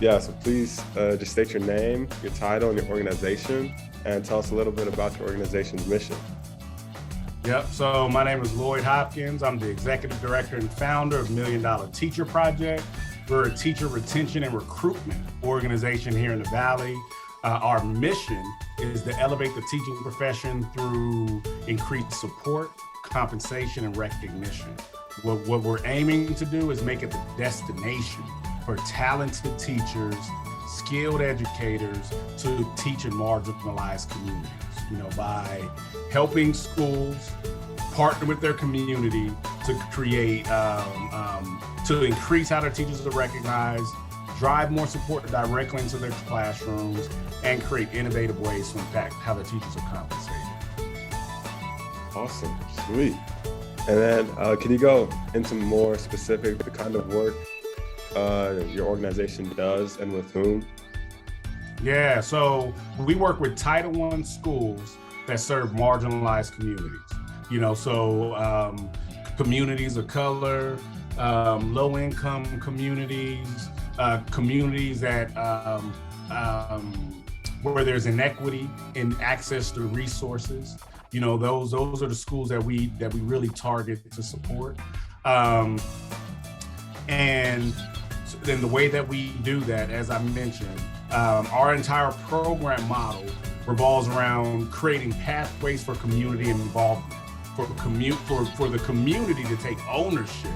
Yeah, so please just state your name, your title, and your organization, and tell us a little bit about your organization's mission. Yep, so my name is Lloyd Hopkins. I'm the executive director and founder of $1 Million Teacher Project. We're a teacher retention and recruitment organization here in the Valley. Our mission is to elevate the teaching profession through increased support, compensation, and recognition. What we're aiming to do is make it the destination for talented teachers, skilled educators to teach in marginalized communities, by helping schools partner with their community to create, to increase how their teachers are recognized, drive more support directly into their classrooms, and create innovative ways to impact how the teachers are compensated. Awesome, sweet. And then can you go into more specific, the kind of work your organization does and with whom? Yeah, so we work with Title I schools that serve marginalized communities. Communities of color, low-income communities, communities that where there's inequity in access to resources. Those are the schools that we really target to support. And then the way that we do that, as I mentioned, our entire program model revolves around creating pathways for community involvement, for the community to take ownership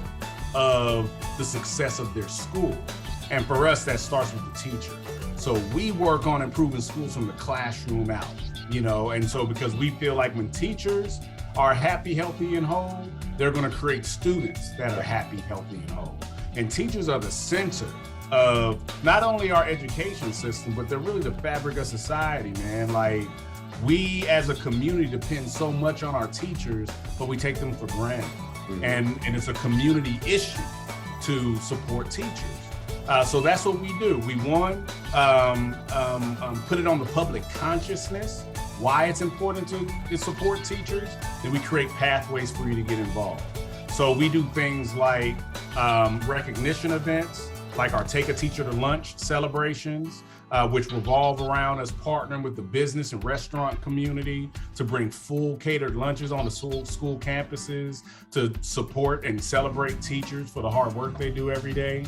of the success of their school. And for us, that starts with the teacher. So we work on improving schools from the classroom out, and so because we feel like when teachers are happy, healthy, and whole, they're going to create students that are happy, healthy, and whole. And teachers are the center of not only our education system, but they're really the fabric of society, man. Like, we as a community depend so much on our teachers, but we take them for granted. Mm-hmm. And it's a community issue to support teachers. So that's what we do. We put it on the public consciousness, why it's important to support teachers, then we create pathways for you to get involved. So we do things like recognition events, like our Take a Teacher to Lunch celebrations, which revolve around us partnering with the business and restaurant community to bring full catered lunches on the school campuses to support and celebrate teachers for the hard work they do every day.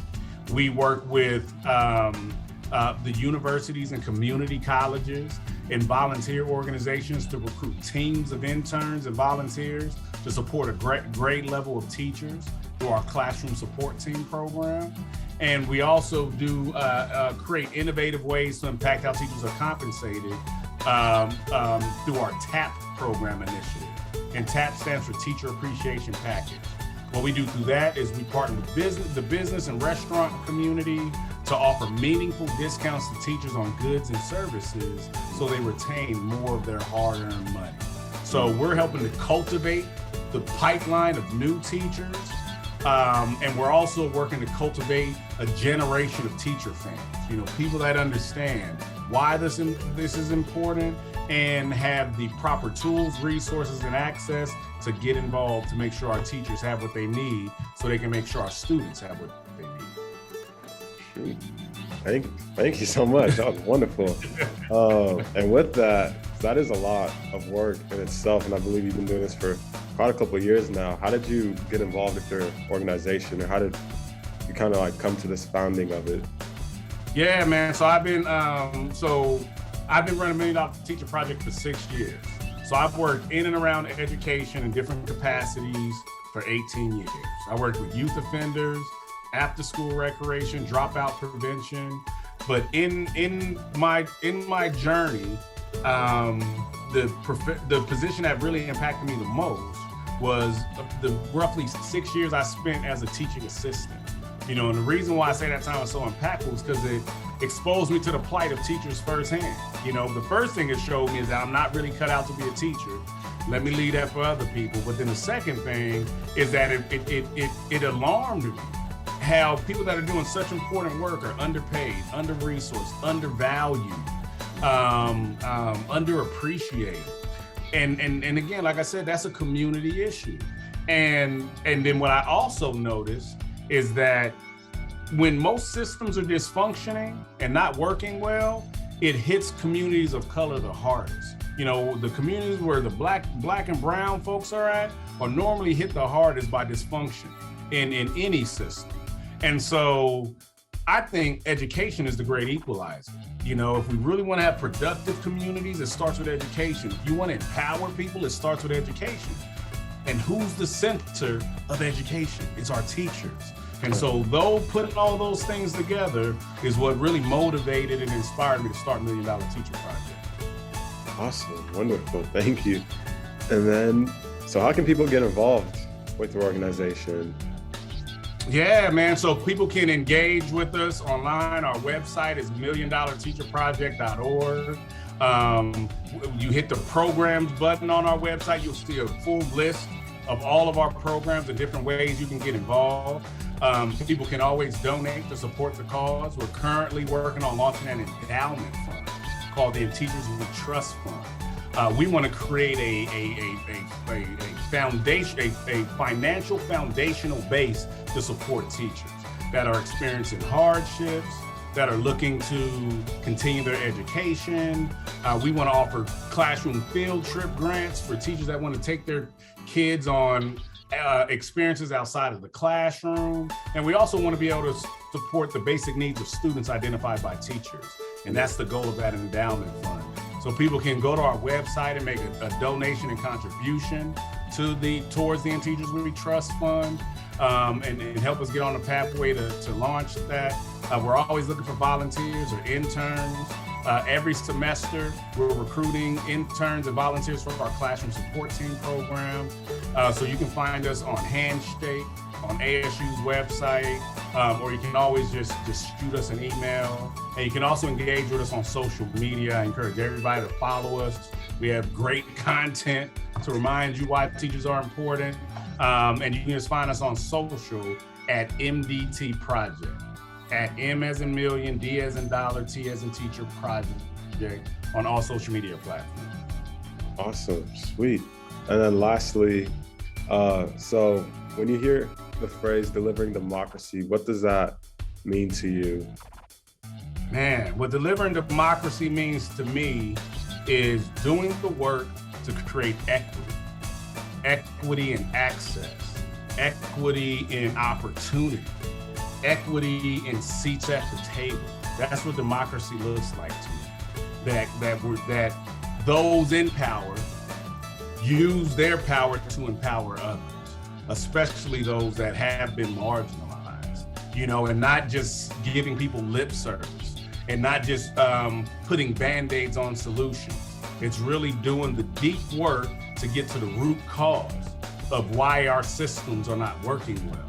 We work with the universities and community colleges and volunteer organizations to recruit teams of interns and volunteers to support a grade level of teachers through our classroom support team program. And we also do create innovative ways to impact how teachers are compensated through our TAP program initiative. And TAP stands for Teacher Appreciation Package. What we do through that is we partner with the business and restaurant community to offer meaningful discounts to teachers on goods and services so they retain more of their hard-earned money. So we're helping to cultivate the pipeline of new teachers, and we're also working to cultivate a generation of teacher fans, people that understand why this is important and have the proper tools, resources, and access to get involved to make sure our teachers have what they need so they can make sure our students have what they need. Shoot. Thank you so much. That was wonderful. And with that is a lot of work in itself, and I believe you've been doing this for quite a couple of years now. How did you get involved with your organization, or how did you kind of like come to this founding of it? Yeah, man. So I've been running $1 Million Teacher Project for 6 years. So I've worked in and around education in different capacities for 18 years. I worked with youth offenders, after school recreation, dropout prevention. But in my journey, the position that really impacted me the most was the roughly 6 years I spent as a teaching assistant. And the reason why I say that time was so impactful is because it exposed me to the plight of teachers firsthand. The first thing it showed me is that I'm not really cut out to be a teacher. Let me leave that for other people. But then the second thing is that it alarmed me how people that are doing such important work are underpaid, under-resourced, undervalued, underappreciated. And again, like I said, that's a community issue. And then what I also noticed is that when most systems are dysfunctioning and not working well, it hits communities of color the hardest. You know, the communities where the black and brown folks are normally hit the hardest by dysfunction in any system. And so I think education is the great equalizer. You know, if we really want to have productive communities, it starts with education. If you want to empower people, it starts with education. And who's the center of education? It's our teachers. And so though putting all those things together is what really motivated and inspired me to start $1 Million Teacher Project. Awesome, wonderful, thank you. And then, so how can people get involved with your organization? Yeah, man, so people can engage with us online. Our website is $1millionteacherproject.org. You hit the programs button on our website, you'll see a full list of all of our programs and different ways you can get involved. People can always donate to support the cause. We're currently working on launching an endowment fund called the Teachers We Trust Fund. We want to create a foundation, a financial foundational base to support teachers that are experiencing hardships, that are looking to continue their education. We want to offer classroom field trip grants for teachers that want to take their kids on experiences outside of the classroom. And we also want to be able to support the basic needs of students identified by teachers. And that's the goal of that endowment fund. So people can go to our website and make a donation and contribution towards the Teachers We Trust Fund, and help us get on the pathway to launch that. We're always looking for volunteers or interns. Every semester, we're recruiting interns and volunteers for our classroom support team program. So you can find us on Handshake, on ASU's website, or you can always just shoot us an email. And you can also engage with us on social media. I encourage everybody to follow us. We have great content to remind you why teachers are important. And you can just find us on social at MDT Project, at M as in million, D as in dollar, T as in teacher project on all social media platforms. Awesome, sweet. And then lastly, so when you hear the phrase delivering democracy, what does that mean to you? Man, what delivering democracy means to me is doing the work to create equity in access, equity in opportunity, equity in seats at the table. That's what democracy looks like to me. That those in power use their power to empower others, especially those that have been marginalized, you know, and not just giving people lip service and not just putting Band-Aids on solutions. It's really doing the deep work to get to the root cause of why our systems are not working well,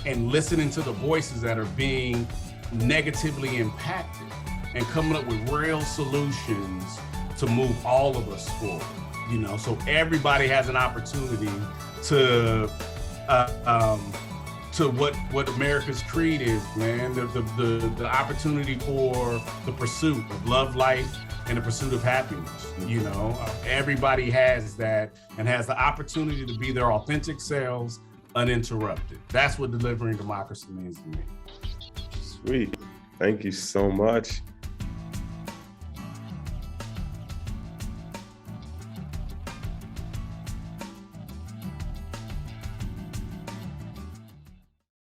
and listening to the voices that are being negatively impacted and coming up with real solutions to move all of us forward, you know, so everybody has an opportunity to what America's creed is, man, the opportunity for the pursuit of love, life, and the pursuit of happiness. You know, everybody has that and has the opportunity to be their authentic selves uninterrupted. That's what delivering democracy means to me. Sweet. Thank you so much.